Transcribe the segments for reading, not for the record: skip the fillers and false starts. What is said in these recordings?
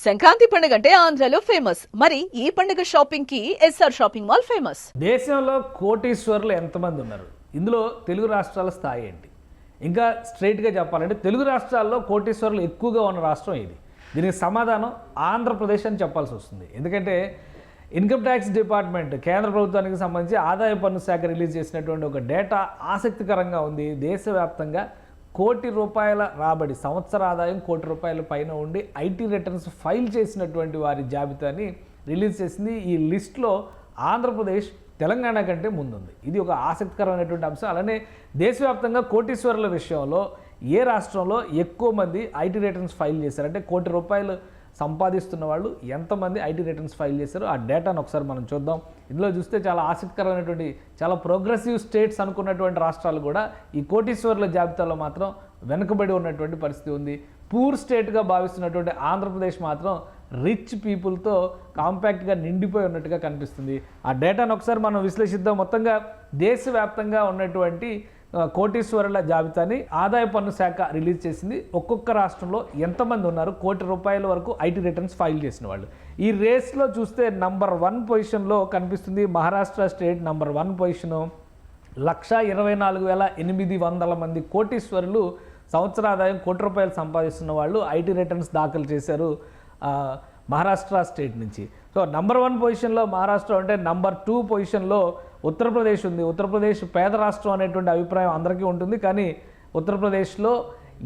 సంక్రాంతి పండుగ అంటే ఆంధ్రలో ఫేమస్. మరి ఈ పండుగ షాపింగ్ కి ఎస్ఆర్ షాపింగ్ మాల్ ఫేమస్. దేశంలో కోటీశ్వరులు ఎంతమంది ఉన్నారు? ఇందులో తెలుగు రాష్ట్రాల స్థాయి ఏంటి? ఇంకా స్ట్రైట్గా చెప్పాలంటే తెలుగు రాష్ట్రాల్లో కోటీశ్వరులు ఎక్కువగా ఉన్న రాష్ట్రం ఇది. దీనికి సమాధానం ఆంధ్రప్రదేశ్ అని చెప్పాల్సి వస్తుంది. ఎందుకంటే ఇన్కమ్ ట్యాక్స్ డిపార్ట్మెంట్ కేంద్ర ప్రభుత్వానికి సంబంధించి ఆదాయ పన్ను శాఖ రిలీజ్ చేసినటువంటి ఒక డేటా ఆసక్తికరంగా ఉంది. దేశవ్యాప్తంగా కోటి రూపాయల రాబడి, సంవత్సర ఆదాయం కోటి రూపాయల పైన ఉండి ఐటీ రిటర్న్స్ ఫైల్ చేసినటువంటి వారి జాబితాని రిలీజ్ చేసింది. ఈ లిస్ట్లో ఆంధ్రప్రదేశ్ తెలంగాణ కంటే ముందుంది. ఇది ఒక ఆసక్తికరమైనటువంటి అంశం. అలానే దేశవ్యాప్తంగా కోటీశ్వరుల విషయంలో ఏ రాష్ట్రంలో ఎక్కువ మంది ఐటీ రిటర్న్స్ ఫైల్ చేశారు, అంటే కోటి రూపాయలు సంపాదిస్తున్న వాళ్ళు ఎంతమంది ఐటీ రిటర్న్స్ ఫైల్ చేశారు, ఆ డేటాను ఒకసారి మనం చూద్దాం. ఇందులో చూస్తే చాలా ఆసక్తికరమైనటువంటి, చాలా ప్రోగ్రెసివ్ స్టేట్స్ అనుకున్నటువంటి రాష్ట్రాలు కూడా ఈ కోటీశ్వరుల జాబితాలో మాత్రం వెనుకబడి ఉన్నటువంటి పరిస్థితి ఉంది. పూర్ స్టేట్గా భావిస్తున్నటువంటి ఆంధ్రప్రదేశ్ మాత్రం రిచ్ పీపుల్తో కాంపాక్ట్గా నిండిపోయి ఉన్నట్టుగా కనిపిస్తుంది. ఆ డేటాను ఒకసారి మనం విశ్లేషిద్దాం. మొత్తంగా దేశవ్యాప్తంగా ఉన్నటువంటి కోటీశ్వరుల జాబితాని ఆదాయ పన్ను శాఖ రిలీజ్ చేసింది. ఒక్కొక్క రాష్ట్రంలో ఎంతమంది ఉన్నారు కోటి రూపాయల వరకు ఐటీ రిటర్న్స్ ఫైల్ చేసిన వాళ్ళు. ఈ రేస్లో చూస్తే నంబర్ 1 పొజిషన్లో కనిపిస్తుంది మహారాష్ట్ర స్టేట్. నంబర్ 1 పొజిషను 1,24,800 మంది కోటీశ్వరులు, సంవత్సర ఆదాయం కోటి రూపాయలు సంపాదిస్తున్న వాళ్ళు ఐటీ రిటర్న్స్ దాఖలు చేశారు మహారాష్ట్ర స్టేట్ నుంచి. సో నంబర్ 1 పొజిషన్లో మహారాష్ట్ర ఉంటే నంబర్ 2 పొజిషన్లో ఉత్తరప్రదేశ్ ఉంది. ఉత్తరప్రదేశ్ పేద రాష్ట్రం అనేటువంటి అభిప్రాయం అందరికీ ఉంటుంది. కానీ ఉత్తరప్రదేశ్లో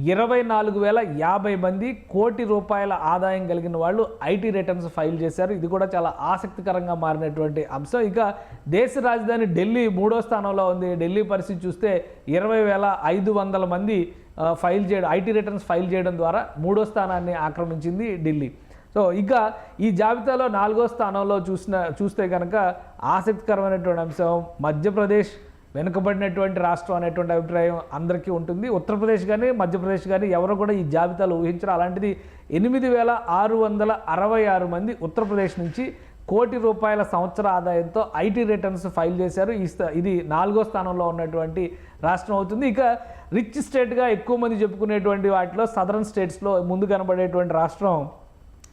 24,050 మంది కోటి రూపాయల ఆదాయం కలిగిన వాళ్ళు ఐటీ రిటర్న్స్ ఫైల్ చేశారు. ఇది కూడా చాలా ఆసక్తికరంగా మారినటువంటి అంశం. ఇక దేశ రాజధాని ఢిల్లీ 3వ స్థానంలో ఉంది. ఢిల్లీ పరిస్థితి చూస్తే 20,500 మంది ఐటీ రిటర్న్స్ ఫైల్ చేయడం ద్వారా 3వ స్థానాన్ని ఆక్రమించింది ఢిల్లీ. సో ఇక ఈ జాబితాలో 4వ స్థానంలో చూస్తే కనుక ఆసక్తికరమైనటువంటి అంశం మధ్యప్రదేశ్ వెనుకబడినటువంటి రాష్ట్రం అనేటువంటి అభిప్రాయం అందరికీ ఉంటుంది. ఉత్తరప్రదేశ్ కానీ మధ్యప్రదేశ్ కానీ ఎవరు కూడా ఈ జాబితాలో ఊహించరు. అలాంటిది 8,666 మంది ఉత్తరప్రదేశ్ నుంచి కోటి రూపాయల సంవత్సర ఆదాయంతో ఐటీ రిటర్న్స్ ఫైల్ చేశారు. ఇది 4వ స్థానంలో ఉన్నటువంటి రాష్ట్రం అవుతుంది. ఇక రిచ్ స్టేట్గా ఎక్కువ మంది చెప్పుకునేటువంటి వాటిలో సదరన్ స్టేట్స్లో ముందు కనబడేటువంటి రాష్ట్రం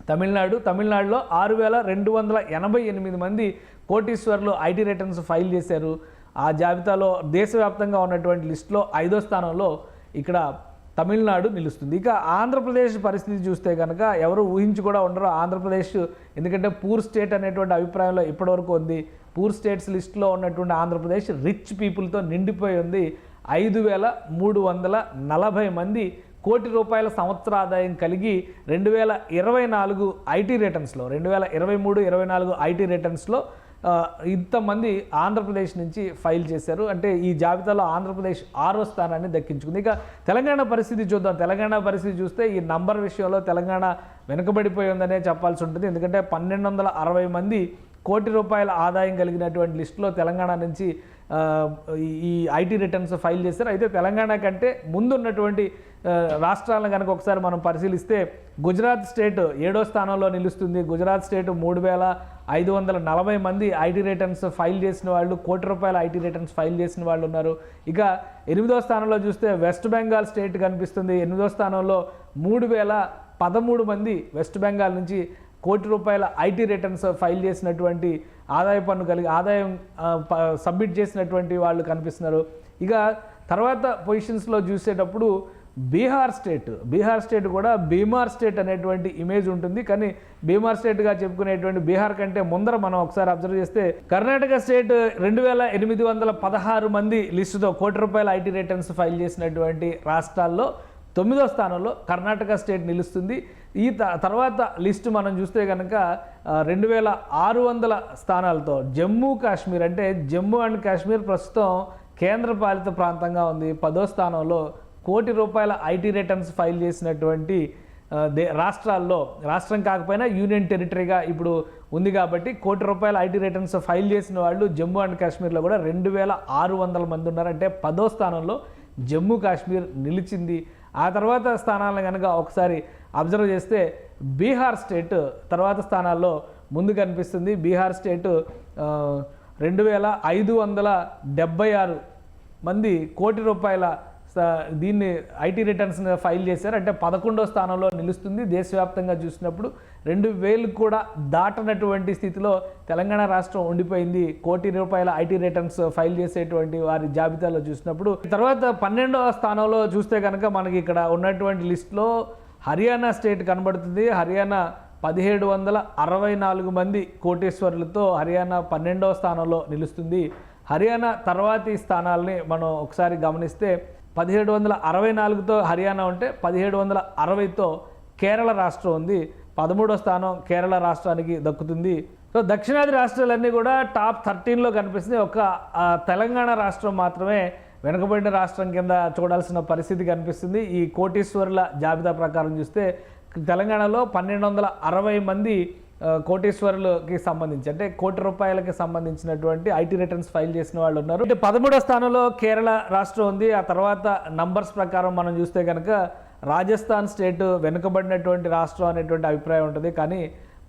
తమిళనాడు. తమిళనాడులో 6,288 మంది కోటీశ్వరులు ఐటీ రిటర్న్స్ ఫైల్ చేశారు. ఆ జాబితాలో దేశవ్యాప్తంగా ఉన్నటువంటి లిస్టులో 5వ స్థానంలో ఇక్కడ తమిళనాడు నిలుస్తుంది. ఇక ఆంధ్రప్రదేశ్ పరిస్థితి చూస్తే కనుక ఎవరు ఊహించి కూడా ఉండరు ఆంధ్రప్రదేశ్, ఎందుకంటే పూర్ స్టేట్ అనేటువంటి అభిప్రాయంలో ఇప్పటివరకు ఉంది. పూర్ స్టేట్స్ లిస్టులో ఉన్నటువంటి ఆంధ్రప్రదేశ్ రిచ్ పీపుల్తో నిండిపోయి ఉంది. 5,340 మంది కోటి రూపాయల సంవత్సర ఆదాయం కలిగి 2024 ఐటీ రిటర్న్స్లో 2023-24 ఐటీ రిటర్న్స్లో ఇంతమంది ఆంధ్రప్రదేశ్ నుంచి ఫైల్ చేశారు. అంటే ఈ జాబితాలో ఆంధ్రప్రదేశ్ 6వ స్థానాన్ని దక్కించుకుంది. ఇక తెలంగాణ పరిస్థితి చూద్దాం. తెలంగాణ పరిస్థితి చూస్తే ఈ నంబర్ విషయంలో తెలంగాణ వెనుకబడిపోయి ఉందనే చెప్పాల్సి ఉంటుంది. ఎందుకంటే 1,260 మంది కోటి రూపాయల ఆదాయం కలిగినటువంటి లిస్టులో తెలంగాణ నుంచి ఈ ఐటీ రిటర్న్స్ ఫైల్ చేశారు. అయితే తెలంగాణ కంటే ముందున్నటువంటి రాష్ట్రాలను కనుక ఒకసారి మనం పరిశీలిస్తే గుజరాత్ స్టేట్ 7వ స్థానంలో నిలుస్తుంది. గుజరాత్ స్టేట్ 3,540 మంది ఐటీ రిటర్న్స్ ఫైల్ చేసిన వాళ్ళు, కోటి రూపాయల ఐటీ రిటర్న్స్ ఫైల్ చేసిన వాళ్ళు ఉన్నారు. ఇక 8వ స్థానంలో చూస్తే వెస్ట్ బెంగాల్ స్టేట్ కనిపిస్తుంది. 8వ స్థానంలో 3,013 మంది వెస్ట్ బెంగాల్ నుంచి కోటి రూపాయల ఐటీ రిటర్న్స్ ఫైల్ చేసినటువంటి ఆదాయం సబ్మిట్ చేసినటువంటి వాళ్ళు కనిపిస్తున్నారు. ఇక తర్వాత పొజిషన్స్లో చూసేటప్పుడు బీహార్ స్టేట్ కూడా బీమార్ స్టేట్ అనేటువంటి ఇమేజ్ ఉంటుంది. కానీ బీమార్ స్టేట్గా చెప్పుకునేటువంటి బీహార్ కంటే ముందర మనం ఒకసారి అబ్జర్వ్ చేస్తే కర్ణాటక స్టేట్ 2,816 మంది లిస్టుతో కోటి రూపాయల ఐటీ రిటర్న్స్ ఫైల్ చేసినటువంటి రాష్ట్రాల్లో 9వ స్థానంలో కర్ణాటక స్టేట్ నిలుస్తుంది. ఈ తర్వాత లిస్టు మనం చూస్తే కనుక 2,600 స్థానాలతో జమ్మూ కాశ్మీర్, అంటే జమ్మూ అండ్ కాశ్మీర్ ప్రస్తుతం కేంద్రపాలిత ప్రాంతంగా ఉంది, 10వ స్థానంలో కోటి రూపాయల ఐటీ రిటర్న్స్ ఫైల్ చేసినటువంటి రాష్ట్రాల్లో, రాష్ట్రం కాకపోయినా యూనియన్ టెరిటరీగా ఇప్పుడు ఉంది కాబట్టి కోటి రూపాయల ఐటీ రిటర్న్స్ ఫైల్ చేసిన వాళ్ళు జమ్మూ అండ్ కాశ్మీర్లో కూడా 2,600 మంది ఉన్నారు. అంటే 10వ స్థానంలో జమ్మూ కాశ్మీర్ నిలిచింది. ఆ తర్వాత స్థానాలను కనుక ఒకసారి అబ్జర్వ్ చేస్తే బీహార్ స్టేట్ తర్వాత స్థానాల్లో ముందు కనిపిస్తుంది. బీహార్ స్టేట్ 2,576 మంది కోటి రూపాయల దీన్ని ఐటీ రిటర్న్స్ ఫైల్ చేశారు. అంటే 11వ స్థానంలో నిలుస్తుంది. దేశవ్యాప్తంగా చూసినప్పుడు 2000 కూడా దాటనటువంటి స్థితిలో తెలంగాణ రాష్ట్రం ఉండిపోయింది. ₹1,00,00,000 ఐటీ రిటర్న్స్ ఫైల్ చేసేటువంటి వారి జాబితాలో చూసినప్పుడు. తర్వాత 12వ స్థానంలో చూస్తే కనుక మనకి ఇక్కడ ఉన్నటువంటి లిస్టులో హర్యానా స్టేట్ కనబడుతుంది. హర్యానా 1764 మంది కోటీశ్వరులతో హర్యానా 12వ స్థానంలో నిలుస్తుంది. హర్యానా తర్వాతి స్థానాలని మనం ఒకసారి గమనిస్తే 1764తో హర్యానా ఉంటే 1760తో కేరళ రాష్ట్రం ఉంది. 13వ స్థానం కేరళ రాష్ట్రానికి దక్కుతుంది. సో దక్షిణాది రాష్ట్రాలన్నీ కూడా టాప్ 13లో కనిపిస్తుంది. ఒక తెలంగాణ రాష్ట్రం మాత్రమే వెనుకబడిన రాష్ట్రం కింద చూడాల్సిన పరిస్థితి కనిపిస్తుంది. ఈ కోటీశ్వరుల జాబితా ప్రకారం చూస్తే తెలంగాణలో 1260 మంది కోటీశ్వరులకి సంబంధించి అంటే ₹1,00,00,000కి సంబంధించినటువంటి ఐటీ రిటర్న్స్ ఫైల్ చేసిన వాళ్ళు ఉన్నారు. అంటే 13వ స్థానంలో కేరళ రాష్ట్రం ఉంది. ఆ తర్వాత నంబర్స్ ప్రకారం మనం చూస్తే కనుక రాజస్థాన్ స్టేట్ వెనుకబడినటువంటి రాష్ట్రం అనేటువంటి అభిప్రాయం ఉంటుంది. కానీ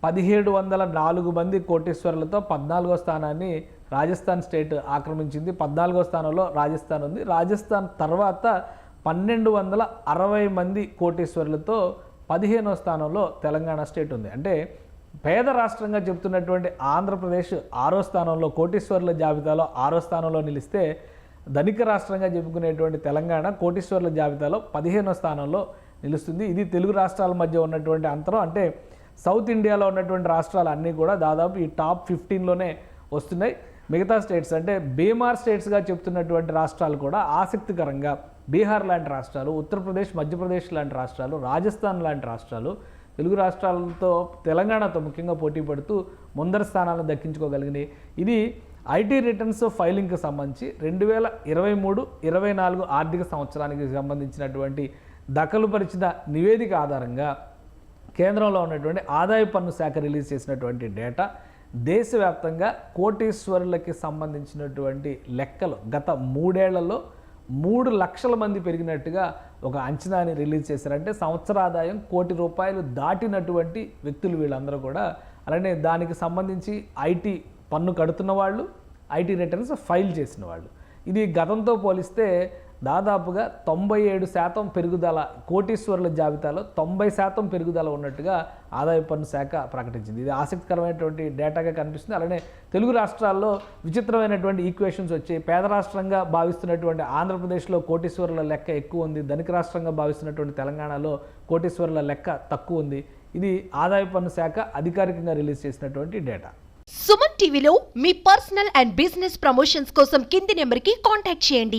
1704 మంది కోటీశ్వరులతో 14వ స్థానాన్ని రాజస్థాన్ స్టేట్ ఆక్రమించింది. 14వ స్థానంలో రాజస్థాన్ ఉంది. రాజస్థాన్ తర్వాత 1260 మంది కోటీశ్వరులతో 15వ స్థానంలో తెలంగాణ స్టేట్ ఉంది. అంటే పేద రాష్ట్రంగా చెప్తున్నటువంటి ఆంధ్రప్రదేశ్ 6వ స్థానంలో కోటీశ్వరుల జాబితాలో 6వ స్థానంలో నిలిస్తే, ధనిక రాష్ట్రంగా చెప్పుకునేటువంటి తెలంగాణ కోటీశ్వరుల జాబితాలో 15వ స్థానంలో నిలుస్తుంది. ఇది తెలుగు రాష్ట్రాల మధ్య ఉన్నటువంటి అంతరం. అంటే సౌత్ ఇండియాలో ఉన్నటువంటి రాష్ట్రాలు అన్నీ కూడా దాదాపు ఈ టాప్ 15లోనే వస్తున్నాయి. మిగతా స్టేట్స్ అంటే బీమార్ స్టేట్స్గా చెప్తున్నటువంటి రాష్ట్రాలు కూడా ఆసక్తికరంగా బీహార్ లాంటి రాష్ట్రాలు, ఉత్తరప్రదేశ్, మధ్యప్రదేశ్ లాంటి రాష్ట్రాలు, రాజస్థాన్ లాంటి రాష్ట్రాలు తెలుగు రాష్ట్రాలతో తెలంగాణతో ముఖ్యంగా పోటీ పడుతూ ముందరి స్థానాలను దక్కించుకోగలిగినాయి. ఇది ఐటీ రిటర్న్స్ ఫైలింగ్కి సంబంధించి 2023-24 ఆర్థిక సంవత్సరానికి సంబంధించినటువంటి దఖలుపరిచిన నివేదిక ఆధారంగా కేంద్రంలో ఉన్నటువంటి ఆదాయ పన్ను శాఖ రిలీజ్ చేసినటువంటి డేటా. దేశవ్యాప్తంగా కోటీశ్వరులకి సంబంధించినటువంటి లెక్కలు గత 3 ఏళ్లలో 3 లక్షల మంది పెరిగినట్టుగా ఒక అంచనాని రిలీజ్ చేశారంటే సంవత్సర ఆదాయం ₹1,00,00,000 దాటినటువంటి వ్యక్తులు వీళ్ళందరూ కూడా. అలానే దానికి సంబంధించి ఐటీ పన్ను కడుతున్న వాళ్ళు, ఐటీ రిటర్న్స్ ఫైల్ చేసిన వాళ్ళు. ఇది గతంతో పోలిస్తే దాదాపుగా 97% పెరుగుదల, కోటీశ్వరుల జాబితాలో 90% పెరుగుదల ఉన్నట్టుగా ఆదాయ పన్ను శాఖ ప్రకటించింది. ఇది ఆసక్తికరమైనటువంటి డేటాగా కనిపిస్తుంది. అలానే తెలుగు రాష్ట్రాల్లో విచిత్రమైనటువంటి ఈక్వేషన్స్ వచ్చి పేద రాష్ట్రంగా భావిస్తున్నటువంటి ఆంధ్రప్రదేశ్లో కోటీశ్వరుల లెక్క ఎక్కువ ఉంది, ధనిక రాష్ట్రంగా భావిస్తున్నటువంటి తెలంగాణలో కోటీశ్వరుల లెక్క తక్కువ ఉంది. ఇది ఆదాయ పన్ను శాఖ అధికారికంగా రిలీజ్ చేసినటువంటి డేటా. సుమన్ టీవీలో మీ పర్సనల్ అండ్ బిజినెస్ ప్రమోషన్స్ కోసం కింది నెంబర్కి కాంటాక్ట్ చేయండి.